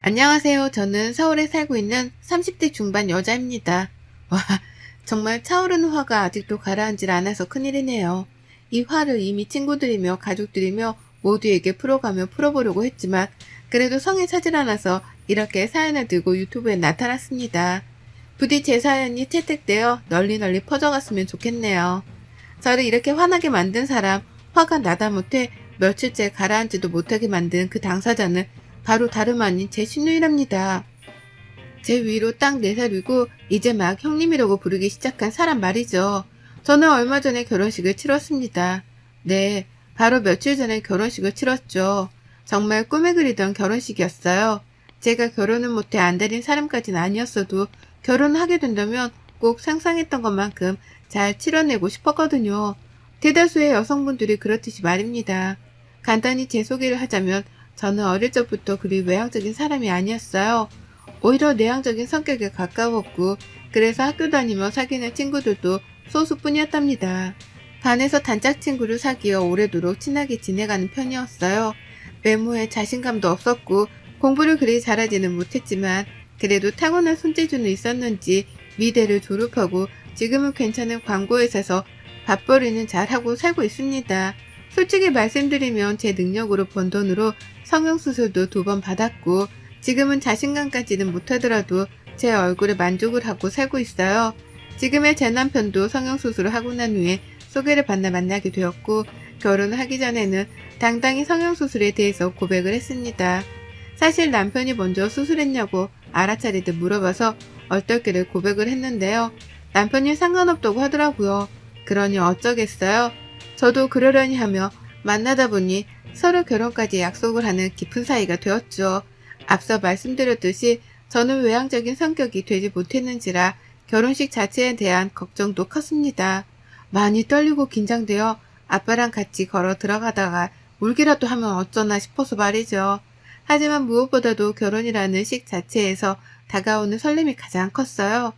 안녕하세요. 저는 서울에 살고 있는 30대 중반 여자입니다. 와, 정말 차오르는 화가 아직도 가라앉질 않아서 큰일이네요. 이 화를 이미 친구들이며 가족들이며 모두에게 풀어가며 풀어보려고 했지만 그래도 성에 차질 않아서 이렇게 사연을 들고 유튜브에 나타났습니다. 부디 제 사연이 채택되어 널리 퍼져갔으면 좋겠네요. 저를 이렇게 화나게 만든 사람, 화가 나다 못해 며칠째 가라앉지도 못하게 만든 그 당사자는 바로 다름 아닌 제 시누이랍니다. 제 위로 딱 4살이고 이제 막 형님이라고 부르기 시작한 사람 말이죠. 저는 얼마 전에 결혼식을 치렀습니다. 네, 바로 며칠 전에 결혼식을 치렀죠. 정말 꿈에 그리던 결혼식이었어요. 제가 결혼은 못해 안달인 사람까지는 아니었어도 결혼하게 된다면 꼭 상상했던 것만큼 잘 치러내고 싶었거든요. 대다수의 여성분들이 그렇듯이 말입니다. 간단히 제 소개를 하자면 저는 어릴 적부터 그리 외향적인 사람이 아니었어요. 오히려 내향적인 성격에 가까웠고 그래서 학교 다니며 사귀는 친구들도 소수뿐이었답니다. 반에서 단짝 친구를 사귀어 오래도록 친하게 지내가는 편이었어요. 외모에 자신감도 없었고 공부를 그리 잘하지는 못했지만 그래도 타고난 손재주는 있었는지 미대를 졸업하고 지금은 괜찮은 광고회사에서 밥벌이는 잘하고 살고 있습니다. 솔직히 말씀드리면 제 능력으로 번 돈으로 성형수술도 2번 받았고 지금은 자신감까지는 못하더라도 제 얼굴에 만족을 하고 살고 있어요. 지금의 제 남편도 성형수술을 하고 난 후에 소개를 받나 만나게 되었고 결혼을 하기 전에는 당당히 성형수술에 대해서 고백을 했습니다. 사실 남편이 먼저 수술했냐고 알아차리듯 물어봐서 얼떨결에 고백을 했는데요. 남편이 상관없다고 하더라고요. 그러니 어쩌겠어요. 저도 그러려니 하며 만나다 보니 서로 결혼까지 약속을 하는 깊은 사이가 되었죠. 앞서 말씀드렸듯이 저는 외향적인 성격이 되지 못했는지라 결혼식 자체에 대한 걱정도 컸습니다. 많이 떨리고 긴장되어 아빠랑 같이 걸어 들어가다가 울기라도 하면 어쩌나 싶어서 말이죠. 하지만 무엇보다도 결혼이라는 식 자체에서 다가오는 설렘이 가장 컸어요.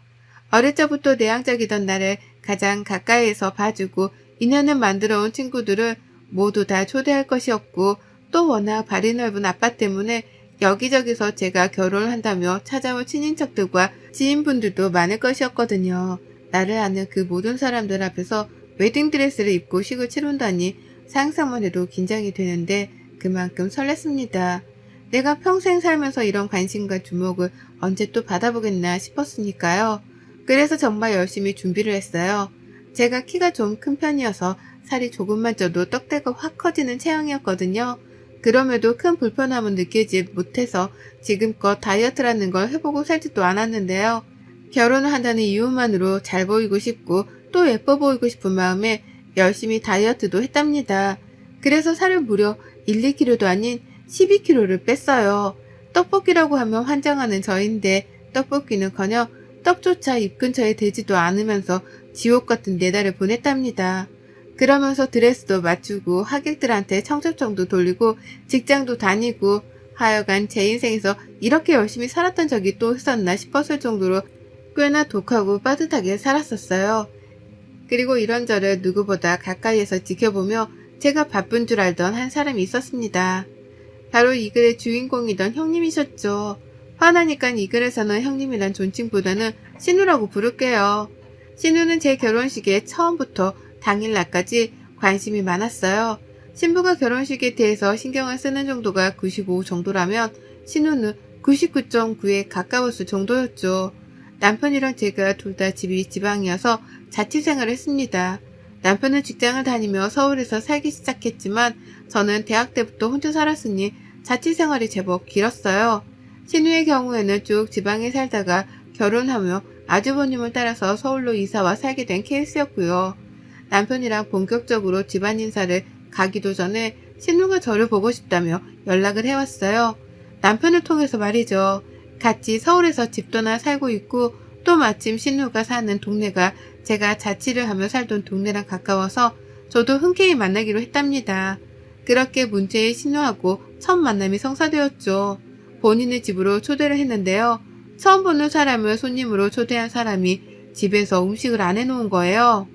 어릴 적부터 내향적이던 나를 가장 가까이에서 봐주고 인연을 만들어온 친구들을 모두 다 초대할 것이었고 또 워낙 발이 넓은 아빠 때문에 여기저기서 제가 결혼을 한다며 찾아온 친인척들과 지인분들도 많을 것이었거든요. 나를 아는 그 모든 사람들 앞에서 웨딩드레스를 입고 식을 치른다니 상상만 해도 긴장이 되는데 그만큼 설렜습니다. 내가 평생 살면서 이런 관심과 주목을 언제 또 받아보겠나 싶었으니까요. 그래서 정말 열심히 준비를 했어요. 제가 키가 좀 큰 편이어서 살이 조금만 쪄도 떡대가 확 커지는 체형이었거든요. 그럼에도 큰 불편함은 느끼지 못해서 지금껏 다이어트라는 걸 해보고 살지도 않았는데요. 결혼을 한다는 이유만으로 잘 보이고 싶고 또 예뻐 보이고 싶은 마음에 열심히 다이어트도 했답니다. 그래서 살을 무려 1, 2kg도 아닌 12kg를 뺐어요. 떡볶이라고 하면 환장하는 저인데 떡볶이는커녕 떡조차 입 근처에 대지도 않으면서 지옥 같은 4달을 보냈답니다. 그러면서 드레스도 맞추고 하객들한테 청첩장도 돌리고 직장도 다니고 하여간 제 인생에서 이렇게 열심히 살았던 적이 또 있었나 싶었을 정도로 꽤나 독하고 빠듯하게 살았었어요. 그리고 이런 저를 누구보다 가까이에서 지켜보며 제가 바쁜 줄 알던 한 사람이 있었습니다. 바로 이 글의 주인공이던 형님이셨죠. 화나니까 이 글에서는 형님이란 존칭보다는 신우라고 부를게요. 신우는 제 결혼식에 처음부터 당일날까지 관심이 많았어요. 신부가 결혼식에 대해서 신경을 쓰는 정도가 95 정도라면 신우는 99.9에 가까웠을 정도였죠. 남편이랑 제가 둘 다 집이 지방이어서 자취생활을 했습니다. 남편은 직장을 다니며 서울에서 살기 시작했지만 저는 대학 때부터 혼자 살았으니 자취생활이 제법 길었어요. 신우의 경우에는 쭉 지방에 살다가 결혼하며 아주버님을 따라서 서울로 이사와 살게 된 케이스였고요. 남편이랑 본격적으로 집안 인사를 가기도 전에 신우가 저를 보고 싶다며 연락을 해왔어요. 남편을 통해서 말이죠. 같이 서울에서 집도 하나 살고 있고 또 마침 신우가 사는 동네가 제가 자취를 하며 살던 동네랑 가까워서 저도 흔쾌히 만나기로 했답니다. 그렇게 문제의 신우하고 첫 만남이 성사되었죠. 본인의 집으로 초대를 했는데요. 처음 보는 사람을 손님으로 초대한 사람이 집에서 음식을 안 해놓은 거예요.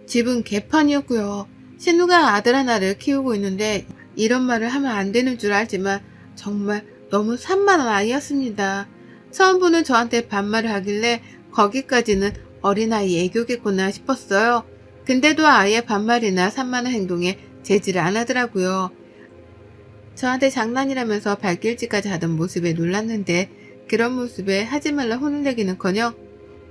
집은 개판이었고요. 신우가 아들 하나를 키우고 있는데 이런 말을 하면 안 되는 줄 알지만 정말 너무 산만한 아이였습니다. 처음 보는 저한테 반말을 하길래 거기까지는 어린아이 애교겠구나 싶었어요. 근데도 아이의 반말이나 산만한 행동에 제지를 안 하더라고요. 저한테 장난이라면서 발길질까지 하던 모습에 놀랐는데 그런 모습에 하지 말라 혼을 내기는커녕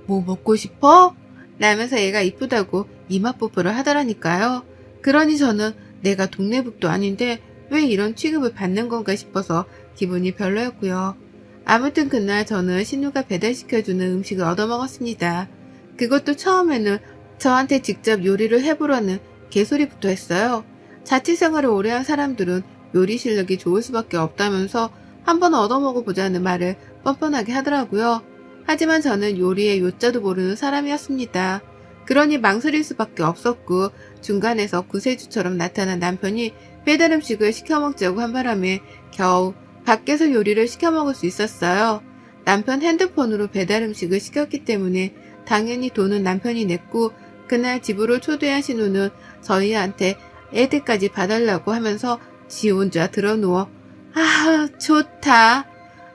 뭐 먹고 싶어? 라면서 얘가 이쁘다고 이마 뽀뽀를 하더라니까요. 그러니 저는 내가 동네북도 아닌데 왜 이런 취급을 받는 건가 싶어서 기분이 별로였고요. 아무튼 그날 저는 신우가 배달시켜주는 음식을 얻어먹었습니다. 그것도 처음에는 저한테 직접 요리를 해보라는 개소리부터 했어요. 자취생활을 오래 한 사람들은 요리 실력이 좋을 수밖에 없다면서 한번 얻어먹어보자는 말을 뻔뻔하게 하더라고요. 하지만 저는 요리의 요자도 모르는 사람이었습니다. 그러니 망설일 수밖에 없었고 중간에서 구세주처럼 나타난 남편이 배달 음식을 시켜먹자고 한 바람에 겨우 밖에서 요리를 시켜먹을 수 있었어요. 남편 핸드폰으로 배달 음식을 시켰기 때문에 당연히 돈은 남편이 냈고 그날 집으로 초대한 신우는 저희한테 애들까지 봐달라고 하면서 지 혼자 드러누워 아 좋다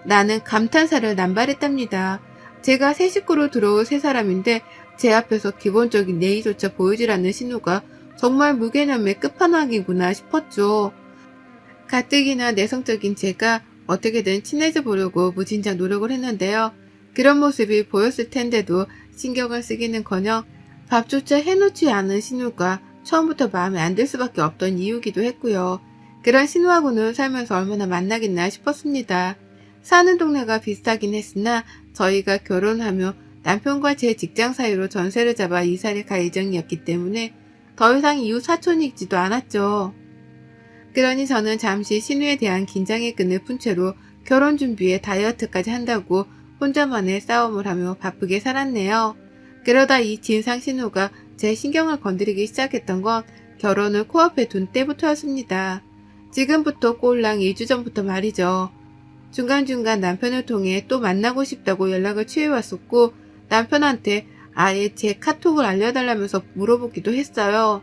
나는 감탄사를 남발했답니다. 제가 새 식구로 들어올 세 사람인데 제 앞에서 기본적인 예의조차 보이질 않는 신우가 정말 무개념의 끝판왕이구나 싶었죠. 가뜩이나 내성적인 제가 어떻게든 친해져 보려고 무진장 노력을 했는데요. 그런 모습이 보였을 텐데도 신경을 쓰기는커녕 밥조차 해놓지 않은 신우가 처음부터 마음에 안 들 수밖에 없던 이유기도 했고요. 그런 신우하고는 살면서 얼마나 만나겠나 싶었습니다. 사는 동네가 비슷하긴 했으나 저희가 결혼하며 남편과 제 직장 사이로 전세를 잡아 이사를 갈 예정이었기 때문에 더 이상 이웃 사촌이지도 않았죠. 그러니 저는 잠시 신우에 대한 긴장의 끈을 푼 채로 결혼 준비에 다이어트까지 한다고 혼자만의 싸움을 하며 바쁘게 살았네요. 그러다 이 진상 신우가 제 신경을 건드리기 시작했던 건 결혼을 코앞에 둔 때부터였습니다. 지금부터 꼴랑 2주 전부터 말이죠. 중간중간 남편을 통해 또 만나고 싶다고 연락을 취해왔었고 남편한테 아예 제 카톡을 알려달라면서 물어보기도 했어요.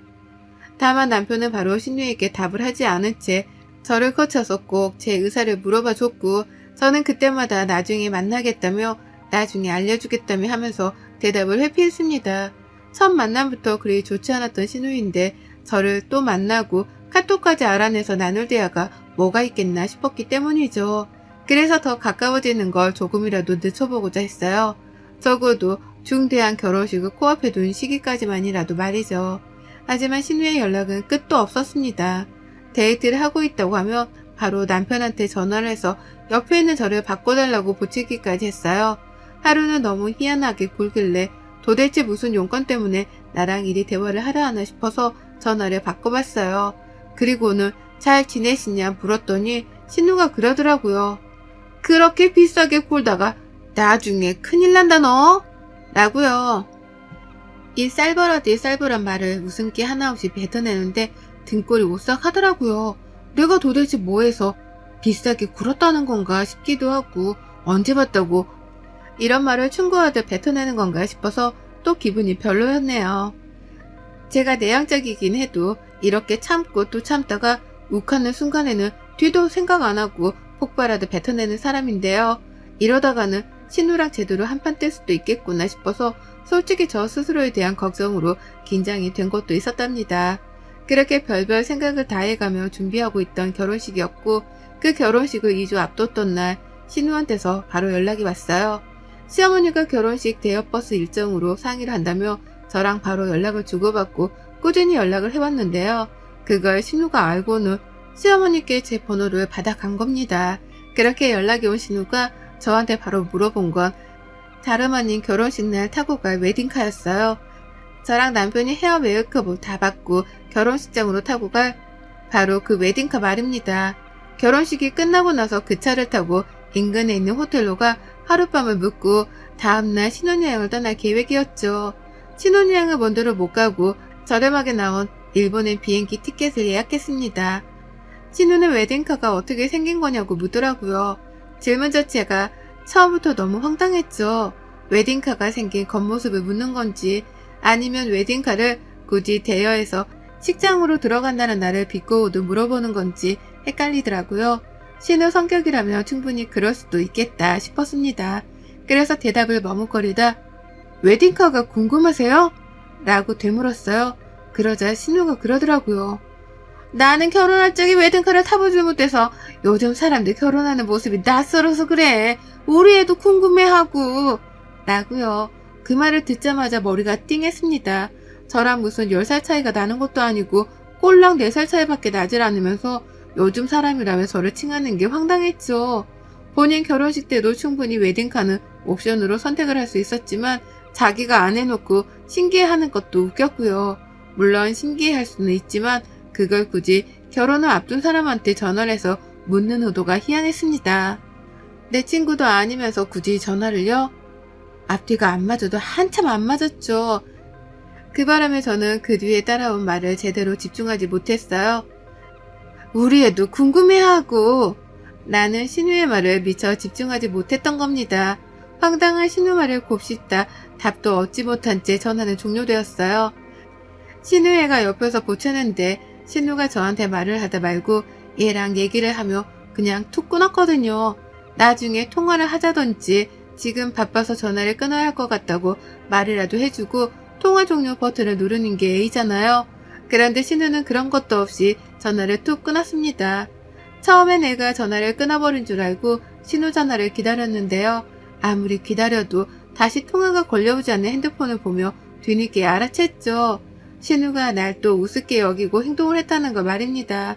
다만 남편은 바로 신우에게 답을 하지 않은 채 저를 거쳐서 꼭 제 의사를 물어봐 줬고 저는 그때마다 나중에 만나겠다며 나중에 알려주겠다며 하면서 대답을 회피했습니다. 첫 만남부터 그리 좋지 않았던 신우인데 저를 또 만나고 카톡까지 알아내서 나눌 대화가 뭐가 있겠나 싶었기 때문이죠. 그래서 더 가까워지는 걸 조금이라도 늦춰보고자 했어요. 적어도 중대한 결혼식을 코앞에 둔 시기까지만이라도 말이죠. 하지만 신우의 연락은 끝도 없었습니다. 데이트를 하고 있다고 하며 바로 남편한테 전화를 해서 옆에 있는 저를 바꿔달라고 보채기까지 했어요. 하루는 너무 희한하게 굴길래 도대체 무슨 용건 때문에 나랑 이리 대화를 하려 하나 싶어서 전화를 바꿔봤어요. 그리고는 잘 지내시냐 물었더니 신우가 그러더라고요. 그렇게 비싸게 굴다가 나중에 큰일 난다 너 라고요. 이 쌀벌하디 쌀벌한 말을 웃음기 하나 없이 뱉어내는데 등골이 오싹하더라고요. 내가 도대체 뭐해서 비싸게 굴었다는 건가 싶기도 하고 언제 봤다고 이런 말을 충고하듯 뱉어내는 건가 싶어서 또 기분이 별로였네요. 제가 내향적이긴 해도 이렇게 참고 또 참다가 욱하는 순간에는 뒤도 생각 안 하고 폭발하듯 뱉어내는 사람인데요. 이러다가는 신우랑 제대로 한판 뜰 수도 있겠구나 싶어서 솔직히 저 스스로에 대한 걱정으로 긴장이 된 것도 있었답니다. 그렇게 별별 생각을 다해가며 준비하고 있던 결혼식이었고 그 결혼식을 2주 앞뒀던 날 신우한테서 바로 연락이 왔어요. 시어머니가 결혼식 대여버스 일정으로 상의를 한다며 저랑 바로 연락을 주고받고 꾸준히 연락을 해왔는데요. 그걸 신우가 알고는 시어머니께 제 번호를 받아간 겁니다. 그렇게 연락이 온 신우가 저한테 바로 물어본 건 다름 아닌 결혼식 날 타고 갈 웨딩카였어요. 저랑 남편이 헤어 메이크업을 다 받고 결혼식장으로 타고 갈 바로 그 웨딩카 말입니다. 결혼식이 끝나고 나서 그 차를 타고 인근에 있는 호텔로 가 하룻밤을 묵고 다음날 신혼여행을 떠날 계획이었죠. 신혼여행을 먼저로 못 가고 저렴하게 나온 일본행 비행기 티켓을 예약했습니다. 신우는 웨딩카가 어떻게 생긴 거냐고 묻더라고요. 질문 자체가 처음부터 너무 황당했죠. 웨딩카가 생긴 겉모습을 묻는 건지 아니면 웨딩카를 굳이 대여해서 식장으로 들어간다는 날을 비꼬고도 물어보는 건지 헷갈리더라고요. 신우 성격이라면 충분히 그럴 수도 있겠다 싶었습니다. 그래서 대답을 머뭇거리다 웨딩카가 궁금하세요? 라고 되물었어요. 그러자 신우가 그러더라고요. 나는 결혼할 적에 웨딩카를 타보질 못해서 요즘 사람들 결혼하는 모습이 낯설어서 그래. 우리 애도 궁금해하고. 라고요. 그 말을 듣자마자 머리가 띵했습니다. 저랑 무슨 10살 차이가 나는 것도 아니고 꼴랑 4살 차이밖에 나질 않으면서 요즘 사람이라면 저를 칭하는 게 황당했죠. 본인 결혼식 때도 충분히 웨딩카는 옵션으로 선택을 할 수 있었지만 자기가 안 해놓고 신기해하는 것도 웃겼고요. 물론 신기해할 수는 있지만 그걸 굳이 결혼을 앞둔 사람한테 전화를 해서 묻는 의도가 희한했습니다. 내 친구도 아니면서 굳이 전화를요? 앞뒤가 안 맞아도 한참 안 맞았죠. 그 바람에 저는 그 뒤에 따라온 말을 제대로 집중하지 못했어요. 우리 애도 궁금해하고. 나는 신우의 말을 미처 집중하지 못했던 겁니다. 황당한 신우 말을 곱씹다 답도 얻지 못한 채 전화는 종료되었어요. 신우애가 옆에서 보채는데 신우가 저한테 말을 하다 말고 얘랑 얘기를 하며 그냥 툭 끊었거든요. 나중에 통화를 하자던지 지금 바빠서 전화를 끊어야 할 것 같다고 말이라도 해주고 통화 종료 버튼을 누르는 게 A잖아요. 그런데 신우는 그런 것도 없이 전화를 툭 끊었습니다. 처음엔 애가 전화를 끊어버린 줄 알고 신우 전화를 기다렸는데요. 아무리 기다려도 다시 통화가 걸려오지 않는 핸드폰을 보며 뒤늦게 알아챘죠. 신우가 날 또 우습게 여기고 행동을 했다는 걸 말입니다.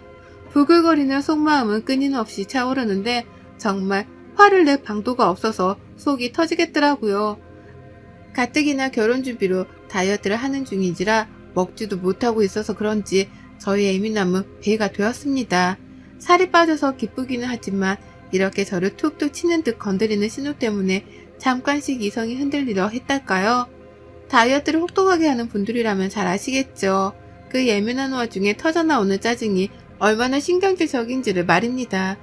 부글거리는 속마음은 끊임없이 차오르는데 정말 화를 낼 방도가 없어서 속이 터지겠더라고요. 가뜩이나 결혼 준비로 다이어트를 하는 중이지라 먹지도 못하고 있어서 그런지 저희 예민함은 배가 되었습니다. 살이 빠져서 기쁘기는 하지만 이렇게 저를 툭툭 치는 듯 건드리는 신호 때문에 잠깐씩 이성이 흔들리려 했달까요? 다이어트를 혹독하게 하는 분들이라면 잘 아시겠죠. 그 예민한 와중에 터져나오는 짜증이 얼마나 신경질적인지를 말입니다.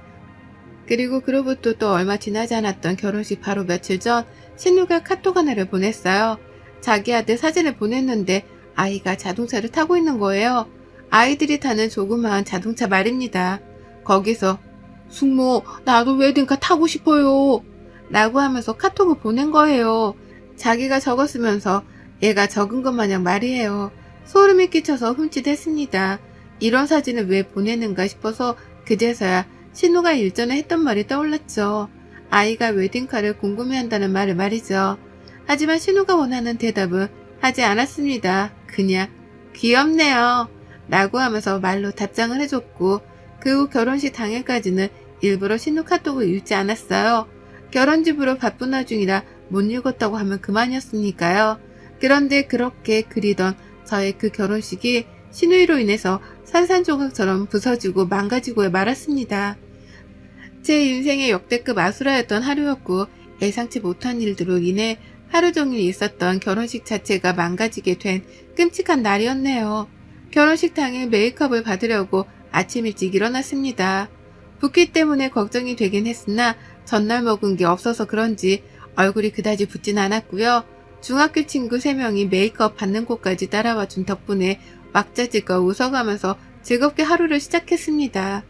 그리고 그로부터 또 얼마 지나지 않았던 결혼식 바로 며칠 전 신우가 카톡 하나를 보냈어요. 자기 아들 사진을 보냈는데 아이가 자동차를 타고 있는 거예요. 아이들이 타는 조그마한 자동차 말입니다. 거기서 숙모 나도 웨딩카 타고 싶어요 라고 하면서 카톡을 보낸 거예요. 자기가 적었으면서 얘가 적은 것 마냥 말이에요. 소름이 끼쳐서 흠칫했습니다. 이런 사진을 왜 보내는가 싶어서 그제서야 신우가 일전에 했던 말이 떠올랐죠. 아이가 웨딩카를 궁금해한다는 말을 말이죠. 하지만 신우가 원하는 대답은 하지 않았습니다. 그냥 귀엽네요 라고 하면서 말로 답장을 해줬고 그 후 결혼식 당일까지는 일부러 신우 카톡을 읽지 않았어요. 결혼집으로 바쁜 와중이라 못 읽었다고 하면 그만이었으니까요. 그런데 그렇게 그리던 저의 그 결혼식이 신우이로 인해서 산산조각처럼 부서지고 망가지고 말았습니다. 제 인생의 역대급 아수라였던 하루였고 예상치 못한 일들로 인해 하루 종일 있었던 결혼식 자체가 망가지게 된 끔찍한 날이었네요. 결혼식 당일 메이크업을 받으려고 아침 일찍 일어났습니다. 붓기 때문에 걱정이 되긴 했으나 전날 먹은 게 없어서 그런지 얼굴이 그다지 붓진 않았고요. 중학교 친구 3명이 메이크업 받는 곳까지 따라와 준 덕분에 왁자지껄 웃어가면서 즐겁게 하루를 시작했습니다.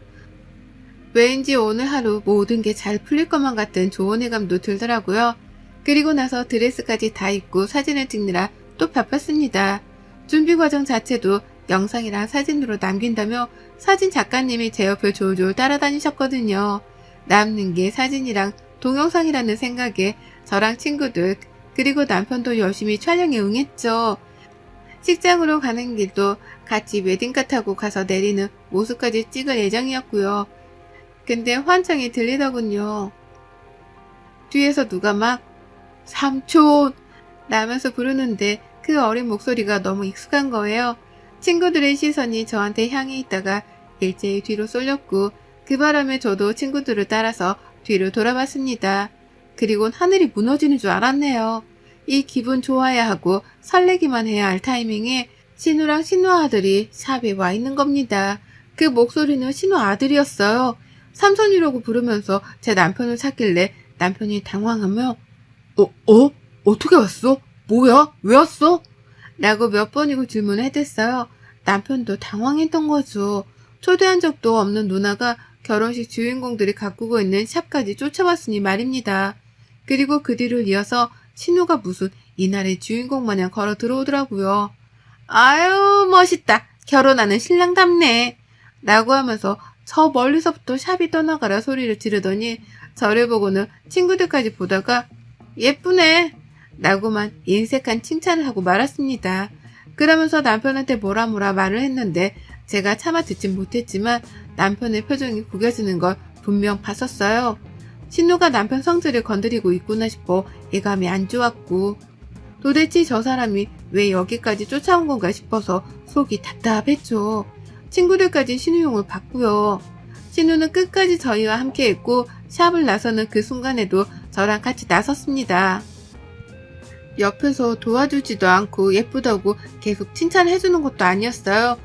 왠지 오늘 하루 모든 게 잘 풀릴 것만 같은 좋은 예감도 들더라고요. 그리고 나서 드레스까지 다 입고 사진을 찍느라 또 바빴습니다. 준비 과정 자체도 영상이랑 사진으로 남긴다며 사진 작가님이 제 옆을 졸졸 따라다니셨거든요. 남는 게 사진이랑 동영상이라는 생각에 저랑 친구들 그리고 남편도 열심히 촬영에 응했죠. 식장으로 가는 길도 같이 웨딩카 타고 가서 내리는 모습까지 찍을 예정이었고요. 근데 환청이 들리더군요. 뒤에서 누가 막 삼촌 라면서 부르는데 그 어린 목소리가 너무 익숙한 거예요. 친구들의 시선이 저한테 향해 있다가 일제히 뒤로 쏠렸고 그 바람에 저도 친구들을 따라서 뒤로 돌아봤습니다. 그리곤 하늘이 무너지는 줄 알았네요. 이 기분 좋아야 하고 설레기만 해야 할 타이밍에 신우랑 신우 아들이 샵에 와 있는 겁니다. 그 목소리는 신우 아들이었어요. 삼촌이라고 부르면서 제 남편을 찾길래 남편이 당황하며 어떻게 왔어? 뭐야? 왜 왔어? 라고 몇 번이고 질문을 해댔어요. 남편도 당황했던 거죠. 초대한 적도 없는 누나가 결혼식 주인공들이 가꾸고 있는 샵까지 쫓아왔으니 말입니다. 그리고 그 뒤를 이어서 신우가 무슨 이날의 주인공 마냥 걸어 들어오더라고요. 아유 멋있다. 결혼하는 신랑답네. 라고 하면서 저 멀리서부터 샵이 떠나가라 소리를 지르더니 저를 보고는 친구들까지 보다가 예쁘네. 라고만 인색한 칭찬을 하고 말았습니다. 그러면서 남편한테 뭐라 말을 했는데 제가 차마 듣진 못했지만 남편의 표정이 구겨지는 걸 분명 봤었어요. 신우가 남편 성질을 건드리고 있구나 싶어 예감이 안 좋았고 도대체 저 사람이 왜 여기까지 쫓아온 건가 싶어서 속이 답답했죠. 친구들까지 신우용을 봤고요. 신우는 끝까지 저희와 함께 했고 샵을 나서는 그 순간에도 저랑 같이 나섰습니다. 옆에서 도와주지도 않고 예쁘다고 계속 칭찬해주는 것도 아니었어요.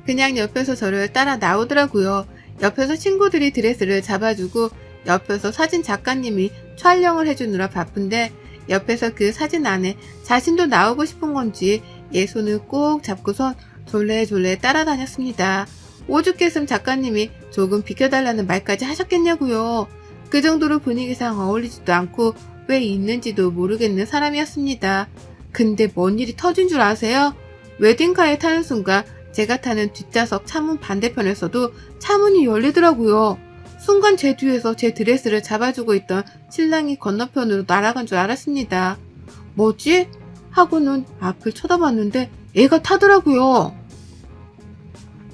그냥 옆에서 저를 따라 나오더라고요. 옆에서 친구들이 드레스를 잡아주고 옆에서 사진 작가님이 촬영을 해주느라 바쁜데 옆에서 그 사진 안에 자신도 나오고 싶은 건지 얘 손을 꼭 잡고선 졸래졸래 따라다녔습니다. 오죽했음 작가님이 조금 비켜달라는 말까지 하셨겠냐고요. 그 정도로 분위기상 어울리지도 않고 왜 있는지도 모르겠는 사람이었습니다. 근데 뭔 일이 터진 줄 아세요? 웨딩카에 타는 순간 제가 타는 뒷좌석 차문 반대편에서도 차문이 열리더라고요. 순간 제 뒤에서 제 드레스를 잡아주고 있던 신랑이 건너편으로 날아간 줄 알았습니다. 뭐지? 하고는 앞을 쳐다봤는데 애가 타더라고요.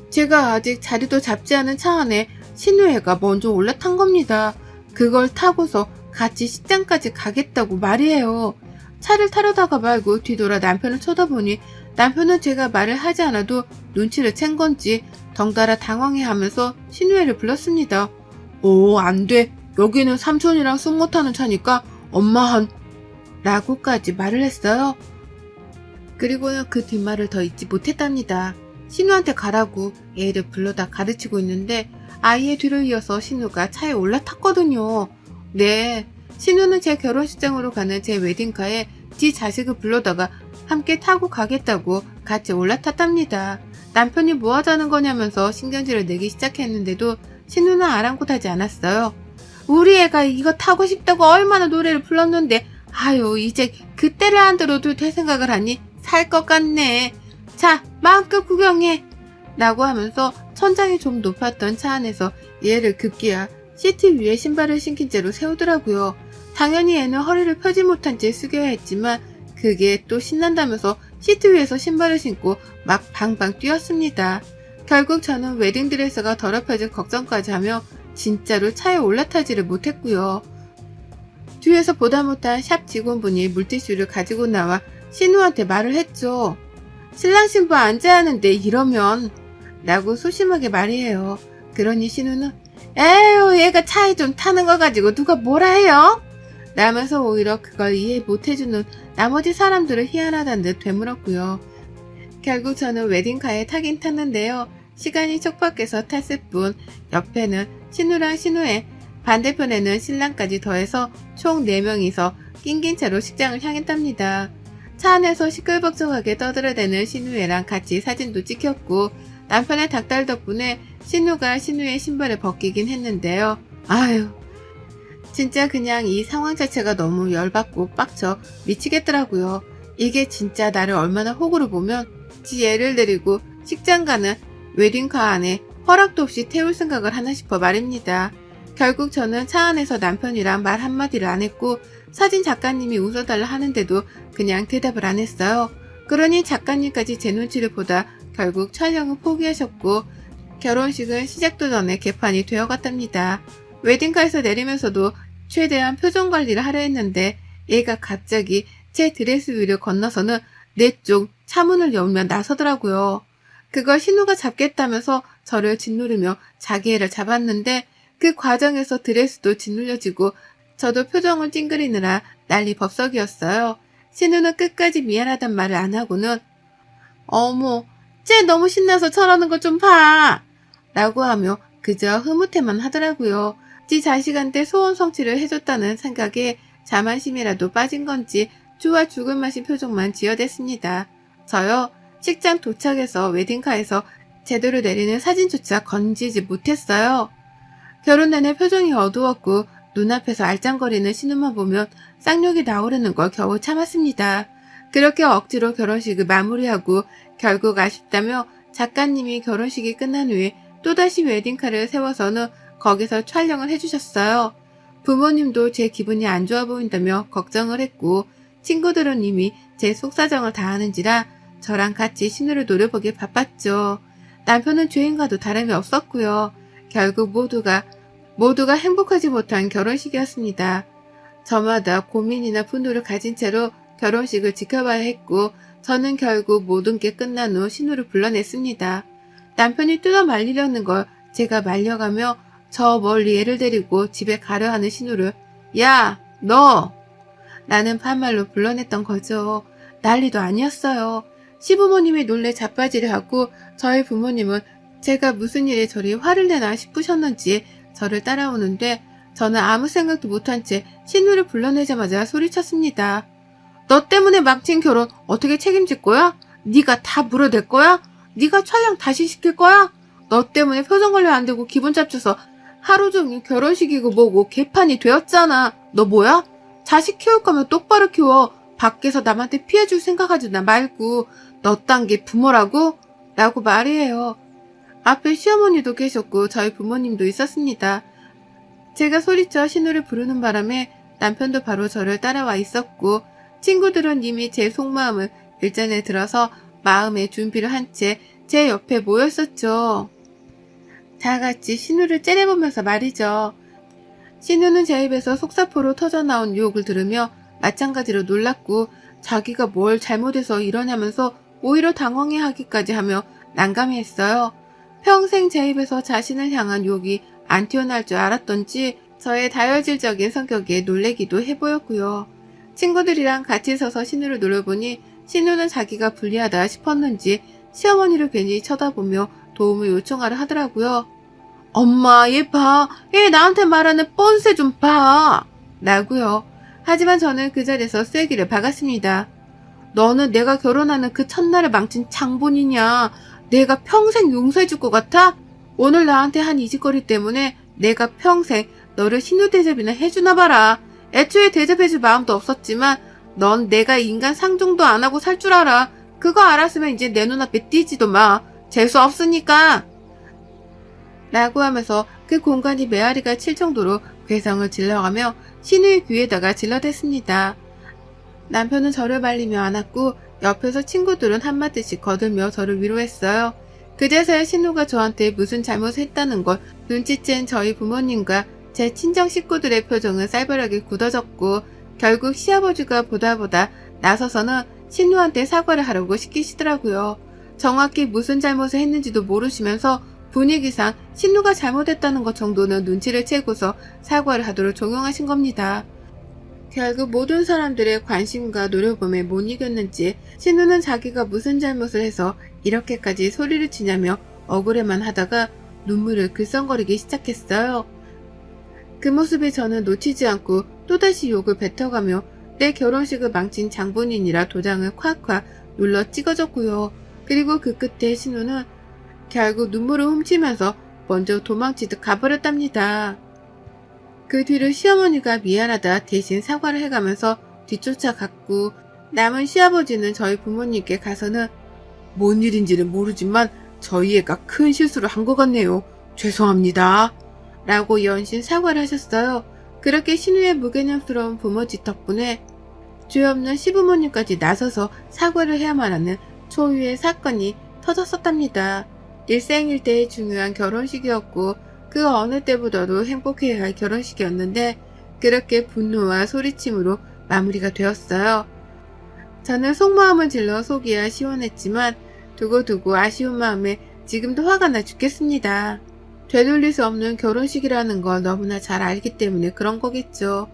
제가 아직 자리도 잡지 않은 차 안에 신우애가 먼저 올라탄 겁니다. 그걸 타고서 같이 식장까지 가겠다고 말이에요. 차를 타려다가 말고 뒤돌아 남편을 쳐다보니 남편은 제가 말을 하지 않아도 눈치를 챈 건지 덩달아 당황해하면서 신우애를 불렀습니다. 오, 안 돼. 여기는 삼촌이랑 술 못하는 차니까 엄마 라고까지 말을 했어요. 그리고는 그 뒷말을 더 잊지 못했답니다. 신우한테 가라고 애를 불러다 가르치고 있는데 아이의 뒤를 이어서 신우가 차에 올라탔거든요. 네, 신우는 제 결혼식장으로 가는 제 웨딩카에 지 자식을 불러다가 함께 타고 가겠다고 같이 올라탔답니다. 남편이 뭐 하자는 거냐면서 신경질을 내기 시작했는데도 신우는 아랑곳하지 않았어요. 우리 애가 이거 타고 싶다고 얼마나 노래를 불렀는데 아유 이제 그때를 안 들어도 될 생각을 하니 살 것 같네. 자 마음껏 구경해 라고 하면서 천장이 좀 높았던 차 안에서 얘를 급기야 시트 위에 신발을 신긴 채로 세우더라고요. 당연히 애는 허리를 펴지 못한 채 숙여야 했지만 그게 또 신난다면서 시트 위에서 신발을 신고 막 방방 뛰었습니다. 결국 저는 웨딩드레스가 더럽혀질 걱정까지 하며 진짜로 차에 올라타지를 못했고요. 뒤에서 보다 못한 샵 직원분이 물티슈를 가지고 나와 신우한테 말을 했죠. 신랑 신부 앉아야 하는데 이러면 라고 소심하게 말이에요. 그러니 신우는 에휴 얘가 차에 좀 타는 거 가지고 누가 뭐라 해요? 라면서 오히려 그걸 이해 못해주는 나머지 사람들을 희한하다는 듯 되물었고요. 결국 저는 웨딩카에 타긴 탔는데요. 시간이 촉박해서 탔을 뿐 옆에는 신우랑 신우의 반대편에는 신랑까지 더해서 총 4명이서 낑긴 채로 식장을 향했답니다. 차 안에서 시끌벅적하게 떠들어대는 신우애랑 같이 사진도 찍혔고 남편의 닭달 덕분에 신우가 신우의 신발을 벗기긴 했는데요. 아유 진짜 그냥 이 상황 자체가 너무 열받고 빡쳐 미치겠더라고요. 이게 진짜 나를 얼마나 호구로 보면 지 애를 데리고 식장 가는 웨딩카 안에 허락도 없이 태울 생각을 하나 싶어 말입니다. 결국 저는 차 안에서 남편이랑 말 한마디를 안 했고 사진 작가님이 웃어달라 하는데도 그냥 대답을 안 했어요. 그러니 작가님까지 제 눈치를 보다 결국 촬영을 포기하셨고 결혼식은 시작도 전에 개판이 되어갔답니다. 웨딩카에서 내리면서도 최대한 표정 관리를 하려 했는데 얘가 갑자기 제 드레스 위를 건너서는 내 쪽 차문을 열며 나서더라고요. 그걸 신우가 잡겠다면서 저를 짓누르며 자기 애를 잡았는데 그 과정에서 드레스도 짓눌려지고 저도 표정을 찡그리느라 난리 법석이었어요. 신우는 끝까지 미안하단 말을 안 하고는 어머 쟤 너무 신나서 저러는 거 좀 봐 라고 하며 그저 흐뭇해만 하더라고요. 지 자식한테 소원 성취를 해줬다는 생각에 자만심이라도 빠진 건지 좋아 죽을 맛인 표정만 지어댔습니다. 저요 식장 도착해서 웨딩카에서 제대로 내리는 사진조차 건지지 못했어요. 결혼 내내 표정이 어두웠고 눈앞에서 알짱거리는 신우만 보면 쌍욕이 나오려는 걸 겨우 참았습니다. 그렇게 억지로 결혼식을 마무리하고 결국 아쉽다며 작가님이 결혼식이 끝난 후에 또다시 웨딩카를 세워서는 거기서 촬영을 해주셨어요. 부모님도 제 기분이 안 좋아 보인다며 걱정을 했고 친구들은 이미 제 속사정을 다 아는지라 저랑 같이 신우를 노려보기 바빴죠. 남편은 죄인과도 다름이 없었고요. 결국 모두가 행복하지 못한 결혼식이었습니다. 저마다 고민이나 분노를 가진 채로 결혼식을 지켜봐야 했고 저는 결국 모든 게 끝난 후 신우를 불러냈습니다. 남편이 뜯어 말리려는 걸 제가 말려가며 저 멀리 애를 데리고 집에 가려 하는 신우를 야, 너! 라는 반말로 불러냈던 거죠. 난리도 아니었어요. 시부모님이 놀래 자빠지려 하고 저희 부모님은 제가 무슨 일에 저리 화를 내나 싶으셨는지 저를 따라오는데 저는 아무 생각도 못한 채 신우를 불러내자마자 소리쳤습니다. 너 때문에 망친 결혼 어떻게 책임질 거야? 네가 다 물어댈 거야? 네가 촬영 다시 시킬 거야? 너 때문에 표정 관리 안 되고 기분 잡쳐서 하루 종일 결혼식이고 뭐고 개판이 되었잖아. 너 뭐야? 자식 키울 거면 똑바로 키워. 밖에서 남한테 피해줄 생각하지 말고 너 딴 게 부모라고? 라고 말이에요. 앞에 시어머니도 계셨고 저희 부모님도 있었습니다. 제가 소리쳐 신우를 부르는 바람에 남편도 바로 저를 따라와 있었고 친구들은 이미 제 속마음을 일전에 들어서 마음의 준비를 한 채 제 옆에 모였었죠. 다 같이 신우를 째려보면서 말이죠. 신우는 제 입에서 속사포로 터져나온 유혹을 들으며 마찬가지로 놀랐고 자기가 뭘 잘못해서 이러냐면서 오히려 당황해하기까지 하며 난감해했어요. 평생 제 입에서 자신을 향한 유혹이 안 튀어나올 줄 알았던지 저의 다혈질적인 성격에 놀래기도 해보였고요. 친구들이랑 같이 서서 신우를 노려보니 신우는 자기가 불리하다 싶었는지 시어머니를 괜히 쳐다보며 도움을 요청하려 하더라고요. 엄마, 얘 봐. 얘 나한테 말하는 뻔세 좀 봐. 라고요. 하지만 저는 그 자리에서 쐐기를 박았습니다. 너는 내가 결혼하는 그 첫날을 망친 장본이냐? 내가 평생 용서해줄 것 같아? 오늘 나한테 한 이 짓거리 때문에 내가 평생 너를 신우 대접이나 해주나 봐라. 애초에 대접해줄 마음도 없었지만 넌 내가 인간 상종도 안 하고 살 줄 알아. 그거 알았으면 이제 내 눈앞에 띄지도 마. 재수 없으니까. 라고 하면서 그 공간이 메아리가 칠 정도로 괴성을 질러가며 신우의 귀에다가 질러댔습니다. 남편은 저를 말리며 안았고 옆에서 친구들은 한마디씩 거들며 저를 위로했어요. 그제서야 신우가 저한테 무슨 잘못을 했다는 걸 눈치챈 저희 부모님과 제 친정 식구들의 표정은 쌀벌하게 굳어졌고 결국 시아버지가 보다 나서서는 신우한테 사과를 하라고 시키시더라고요. 정확히 무슨 잘못을 했는지도 모르시면서 분위기상 신우가 잘못했다는 것 정도는 눈치를 채고서 사과를 하도록 종용하신 겁니다. 결국 모든 사람들의 관심과 노려봄에 못 이겼는지 신우는 자기가 무슨 잘못을 해서 이렇게까지 소리를 치냐며 억울해만 하다가 눈물을 글썽거리기 시작했어요. 그 모습에 저는 놓치지 않고 또다시 욕을 뱉어가며 내 결혼식을 망친 장본인이라 도장을 콱콱 눌러 찍어줬고요. 그리고 그 끝에 신우는 결국 눈물을 훔치면서 먼저 도망치듯 가버렸답니다. 그 뒤로 시어머니가 미안하다 대신 사과를 해가면서 뒤쫓아갔고 남은 시아버지는 저희 부모님께 가서는 뭔 일인지는 모르지만 저희 애가 큰 실수를 한 것 같네요. 죄송합니다. 라고 연신 사과를 하셨어요. 그렇게 신우의 무개념스러운 부모짓 덕분에 죄 없는 시부모님까지 나서서 사과를 해야만 하는 초유의 사건이 터졌었답니다. 일생일대의 중요한 결혼식이었고 그 어느 때보다도 행복해야 할 결혼식이었는데 그렇게 분노와 소리침으로 마무리가 되었어요. 저는 속마음을 질러 속이야 시원했지만 두고두고 아쉬운 마음에 지금도 화가 나 죽겠습니다. 되돌릴 수 없는 결혼식이라는 걸 너무나 잘 알기 때문에 그런 거겠죠.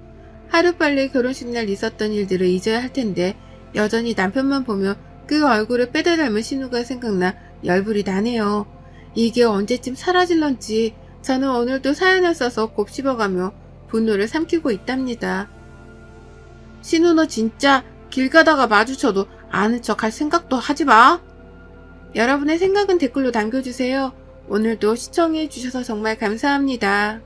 하루빨리 결혼식 날 있었던 일들을 잊어야 할 텐데 여전히 남편만 보면 그 얼굴을 빼다 닮은 신우가 생각나 열불이 나네요. 이게 언제쯤 사라질런지 저는 오늘도 사연을 써서 곱씹어가며 분노를 삼키고 있답니다. 신우 너 진짜 길 가다가 마주쳐도 아는 척 할 생각도 하지 마. 여러분의 생각은 댓글로 남겨주세요. 오늘도 시청해주셔서 정말 감사합니다.